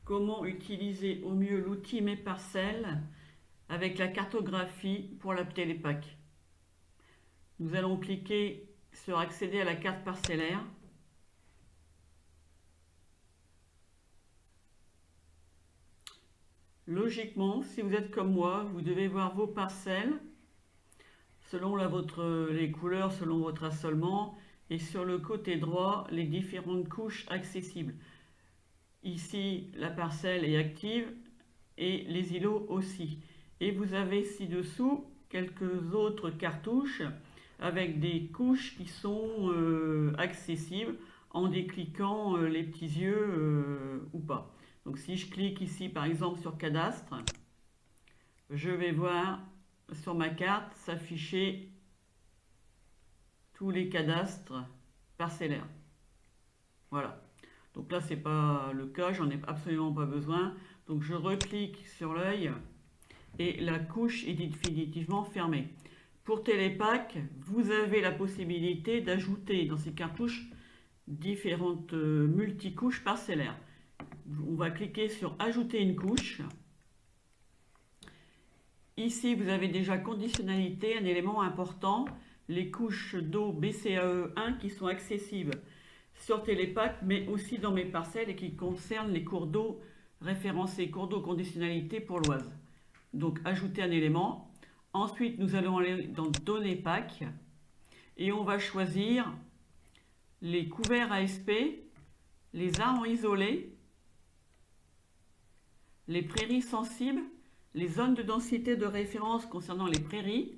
Comment utiliser au mieux l'outil Mes Parcelles avec la cartographie pour la Télépack. Nous allons cliquer sur accéder à la carte parcellaire. Logiquement, si vous êtes comme moi, vous devez voir vos parcelles selon les couleurs, selon votre assolement, et sur le côté droit, les différentes couches accessibles. Ici, la parcelle est active et les îlots aussi. Et vous avez ci-dessous quelques autres cartouches avec des couches qui sont accessibles en décliquant les petits yeux ou pas. Donc si je clique ici par exemple sur cadastre, je vais voir sur ma carte s'afficher tous les cadastres parcellaires. Voilà. Donc là, c'est pas le cas, j'en ai absolument pas besoin. Donc je reclique sur l'œil et la couche est définitivement fermée. Pour Télépack, vous avez la possibilité d'ajouter dans ces cartouches différentes multicouches parcellaires. On va cliquer sur ajouter une couche. Ici, vous avez déjà conditionnalité, un élément important, les couches d'eau BCAE1 qui sont accessibles sur Télépack, mais aussi dans Mes Parcelles et qui concernent les cours d'eau référencés, cours d'eau conditionnalité pour l'Oise. Donc, ajouter un élément. Ensuite, nous allons aller dans Données Pack et on va choisir les couverts ASP, les arbres isolés, les prairies sensibles, les zones de densité de référence concernant les prairies,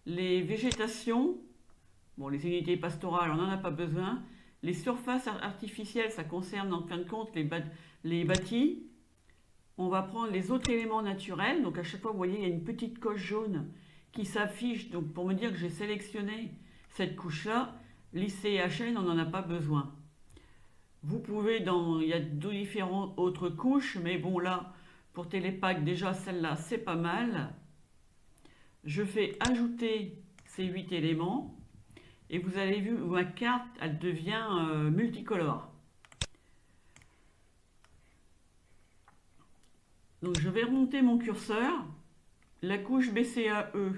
les végétations, bon, les unités pastorales, on n'en a pas besoin, les surfaces artificielles, ça concerne en fin de compte les bâtis. On va prendre les autres éléments naturels, donc à chaque fois, vous voyez, il y a une petite coche jaune qui s'affiche, donc pour me dire que j'ai sélectionné cette couche-là. L'ICHN, on n'en a pas besoin. Vous pouvez, il y a différentes autres couches, mais bon là, pour Télépack, déjà celle-là, c'est pas mal. Je fais ajouter ces 8 éléments et vous avez vu, ma carte, elle devient multicolore. Donc je vais remonter mon curseur, la couche BCAE. Vous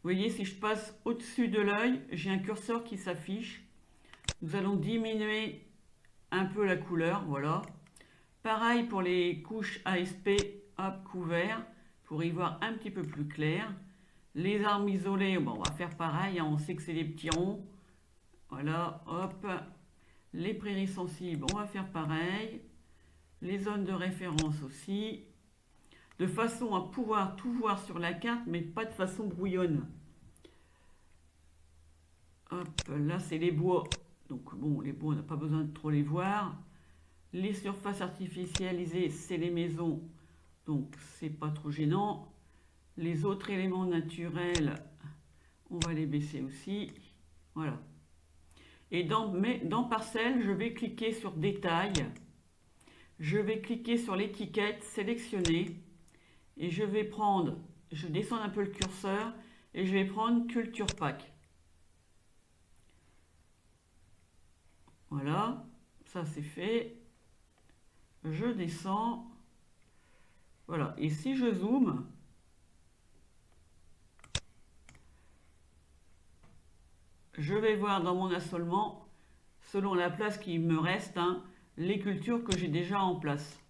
voyez, si je passe au-dessus de l'œil, j'ai un curseur qui s'affiche. Nous allons diminuer un peu la couleur, voilà. Pareil pour les couches ASP, hop, couvert, pour y voir un petit peu plus clair. Les arbres isolés, bon, on va faire pareil, hein, on sait que c'est des petits ronds. Voilà, hop. Les prairies sensibles, on va faire pareil. Les zones de référence aussi. De façon à pouvoir tout voir sur la carte, mais pas de façon brouillonne. Hop, là c'est les bois. Donc bon, les bois, on n'a pas besoin de trop les voir. Les surfaces artificialisées, c'est les maisons. Donc c'est pas trop gênant. Les autres éléments naturels, on va les baisser aussi. Voilà. Et dans Parcelles, je vais cliquer sur Détail. Je vais cliquer sur l'étiquette, sélectionner. Et je vais prendre, je descends un peu le curseur et je vais prendre Culture Pack. Voilà, ça c'est fait. Je descends. Voilà, et si je zoome, je vais voir dans mon assolement, selon la place qui me reste, hein, les cultures que j'ai déjà en place.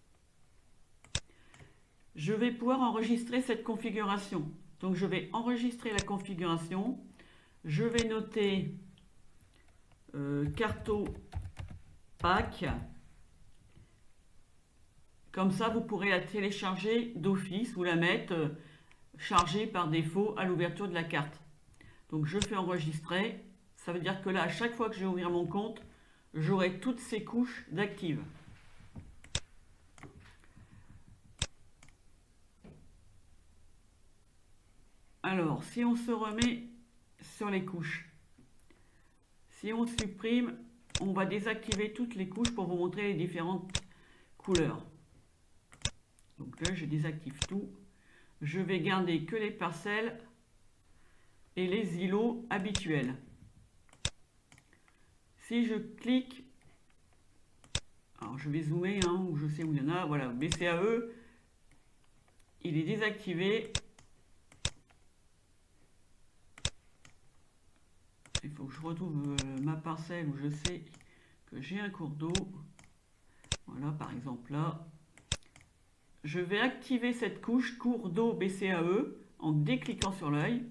Je vais pouvoir enregistrer cette configuration. Donc je vais enregistrer la configuration. Je vais noter Carto Pack. Comme ça, vous pourrez la télécharger d'office ou la mettre chargée par défaut à l'ouverture de la carte. Donc je fais enregistrer. Ça veut dire que là, à chaque fois que je vais ouvrir mon compte, j'aurai toutes ces couches d'actives. Alors, si on se remet sur les couches, si on supprime, on va désactiver toutes les couches pour vous montrer les différentes couleurs. Donc là, je désactive tout. Je vais garder que les parcelles et les îlots habituels. Si je clique Alors je vais zoomer, hein, où je sais où il y en a. Voilà, BCAE, il est désactivé. Il faut que je retrouve ma parcelle où je sais que j'ai un cours d'eau. Voilà, par exemple là. Je vais activer cette couche cours d'eau BCAE en décliquant sur l'œil.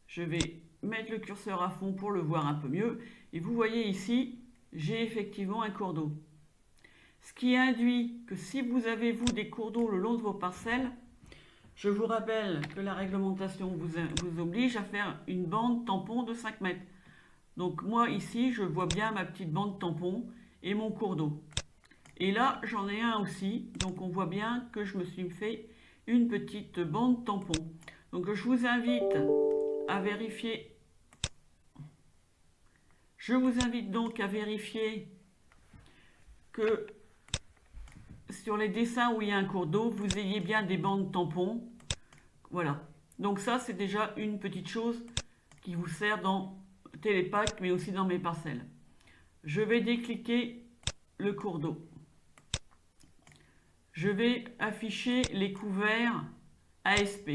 Je vais mettre le curseur à fond pour le voir un peu mieux. Et vous voyez ici, j'ai effectivement un cours d'eau. Ce qui induit que si vous avez, vous, des cours d'eau le long de vos parcelles, je vous rappelle que la réglementation vous oblige à faire une bande tampon de 5 mètres. Donc moi, ici, je vois bien ma petite bande tampon et mon cours d'eau. Et là, j'en ai un aussi. Donc on voit bien que je me suis fait une petite bande tampon. Donc je vous invite à vérifier. Je vous invite donc à vérifier que sur les dessins où il y a un cours d'eau, vous ayez bien des bandes tampons. Voilà. Donc ça, c'est déjà une petite chose qui vous sert dans Télépack, mais aussi dans mes parcelles. Je vais décliquer le cours d'eau. Je vais afficher les couverts ASP.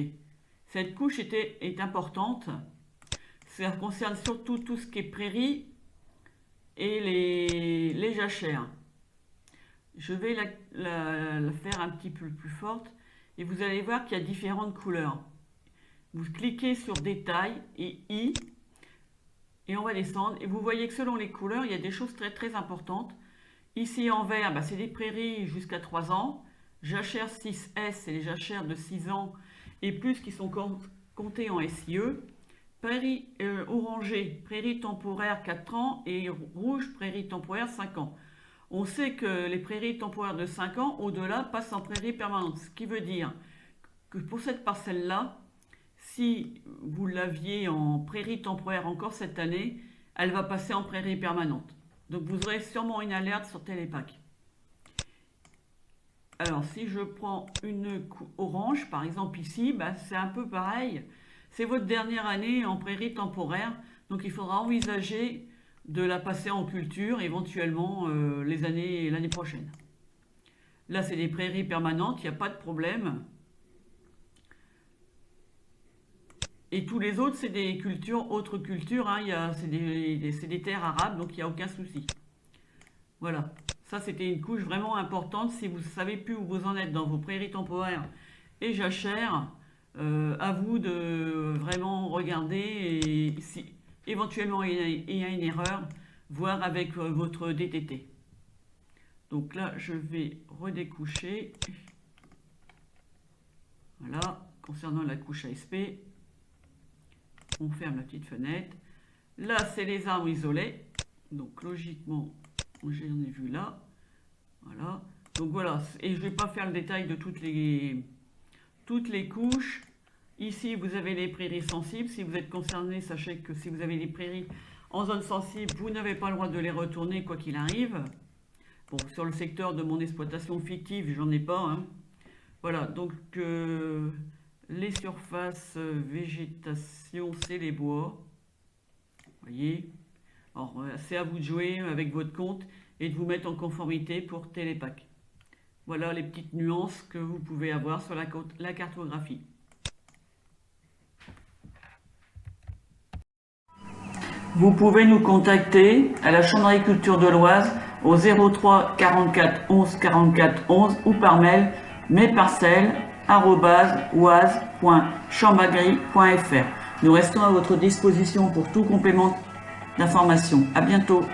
Cette couche est importante. Ça concerne surtout tout ce qui est prairie et les jachères. Je vais la faire un petit peu plus forte et vous allez voir qu'il y a différentes couleurs. Vous cliquez sur détail et I et on va descendre et vous voyez que selon les couleurs, il y a des choses très très importantes. Ici en vert, c'est des prairies jusqu'à 3 ans. Jachères 6S, c'est les jachères de 6 ans et plus qui sont comptées en SIE. Prairie orangée, prairie temporaire 4 ans et rouge, prairie temporaire 5 ans. On sait que les prairies temporaires de 5 ans, au-delà, passent en prairie permanente. Ce qui veut dire que pour cette parcelle-là, si vous l'aviez en prairie temporaire encore cette année, elle va passer en prairie permanente. Donc vous aurez sûrement une alerte sur Télépack. Alors si je prends une orange, par exemple ici, c'est un peu pareil. C'est votre dernière année en prairie temporaire, donc il faudra envisager de la passer en culture éventuellement l'année prochaine. Là, c'est des prairies permanentes, il n'y a pas de problème. Et tous les autres, c'est des cultures, autres cultures, hein, c'est des terres arables, donc il n'y a aucun souci. Voilà, ça c'était une couche vraiment importante. Si vous ne savez plus où vous en êtes dans vos prairies temporaires et jachères, à vous de vraiment regarder et si éventuellement il y a une erreur, voir avec votre DTT. Donc là, je vais redécoucher. Voilà, concernant la couche ASP, on ferme la petite fenêtre. Là, c'est les arbres isolés. Donc logiquement, j'en ai vu là. Voilà. Donc voilà, et je ne vais pas faire le détail de toutes les couches. Ici, vous avez les prairies sensibles. Si vous êtes concerné, sachez que si vous avez des prairies en zone sensible, vous n'avez pas le droit de les retourner quoi qu'il arrive. Bon, sur le secteur de mon exploitation fictive, j'en ai pas. Hein. Voilà, donc les surfaces végétation, c'est les bois. Vous voyez. Alors, c'est à vous de jouer avec votre compte et de vous mettre en conformité pour Télépack. Voilà les petites nuances que vous pouvez avoir sur la cartographie. Vous pouvez nous contacter à la Chambre d'agriculture de l'Oise au 03 44 11 44 11 ou par mail mesparcelles@oise.chambragri.fr. Nous restons à votre disposition pour tout complément d'information. À bientôt.